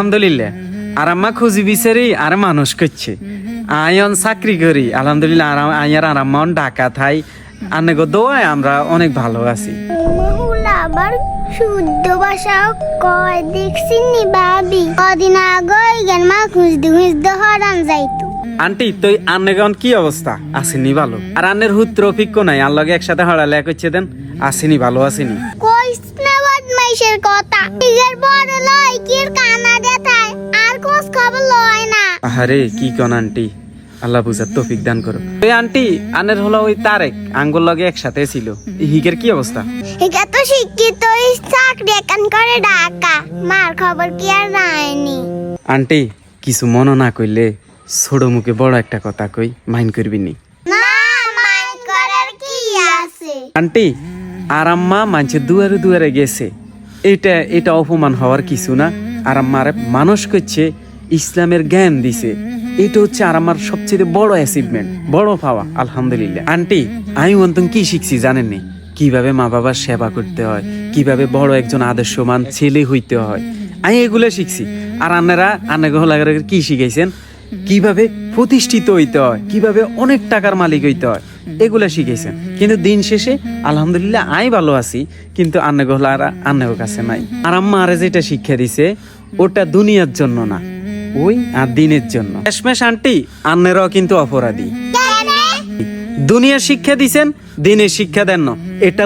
আলহামদুলিল্লাহ। আর আম্মা খুঁজি বিচারি আর মানুষ করছে আয়ন চাকরি করি আলহামদুলিল্লাহ। আর আয়ার আর আম্মা ঢাকা থাই আনে গো দোয়ায় আমরা অনেক ভালো আছি। মহুলা আবার শুদ্ধ ভাষা কয় দেখছি নি ভাবি কদিন আগে জ্ঞান মা খুঁজতে খুঁজতে হরান যাইতো। আন্টি তুই আন্নে গন কি অবস্থা আসেনি ভালো? আর আন্নের হুত্র অভিজ্ঞ নাই আর লগে একসাথে হড়ালে করছে দেন আসেনি ভালো আসেনি কইস না বদমাইশের কথা টিগার বড় লয় কি কানা দেখায় আর কোস খবর লয় না। আরে কি কোন আন্টি, আল্লাহ বুঝার তৌফিক দান করো। ওই আন্টি আনের হলো ওই তারেক আঙ্গুল লগে একসাথে ছিল, হিগের কি অবস্থা? এটা তো শিক্ষিত চাকরি একান করে ঢাকা মার খবর কি আর রায়নি। আন্টি কিছু মনে না কইলে ছোট মুখে বড় একটা কথা কই মাইন্ড করবি নি? না মাইন্ড করার কি আছে। আন্টি আর আম্মা মানুষের দুয়ারে দুয়ারে গেছে, এটা অপমান হওয়ার কিছু না। আর আম্মার মানুষ করছে, ইসলামের জ্ঞান দিছে, এটা হচ্ছে আর আমার সবচেয়ে বড় অ্যাচিভমেন্ট, বড় পাওয়া আলহামদুলিল্লাহ। আন্টি আমি অন্তম কি শিখছি জানেননি? কিভাবে মা বাবার সেবা করতে হয়, কিভাবে বড় একজন আদর্শমান ছেলে হইতে হয়, আমি এগুলো শিখছি। আর আন্নারা কি শিখাইছেন? কিভাবে প্রতিষ্ঠিত হইতে হয়, কিভাবে অনেক টাকার মালিক হইতে হয়, এগুলা শিখেছেন। কিন্তু দিন শেষে আলহামদুলিল্লাহ আমি ভালো আছি, কিন্তু আন্নাগো কাছে নাই। আর আম্মা আরে যেটা শিক্ষা দিছে ওটা দুনিয়ার জন্য না, ওই আর দিনের জন্য। শেষমেশ আন্টি আন্নেরাও কিন্তু অপরাধী। দুনিয়ার শিক্ষা দিছেন, দিনের শিক্ষা দেন না, এটা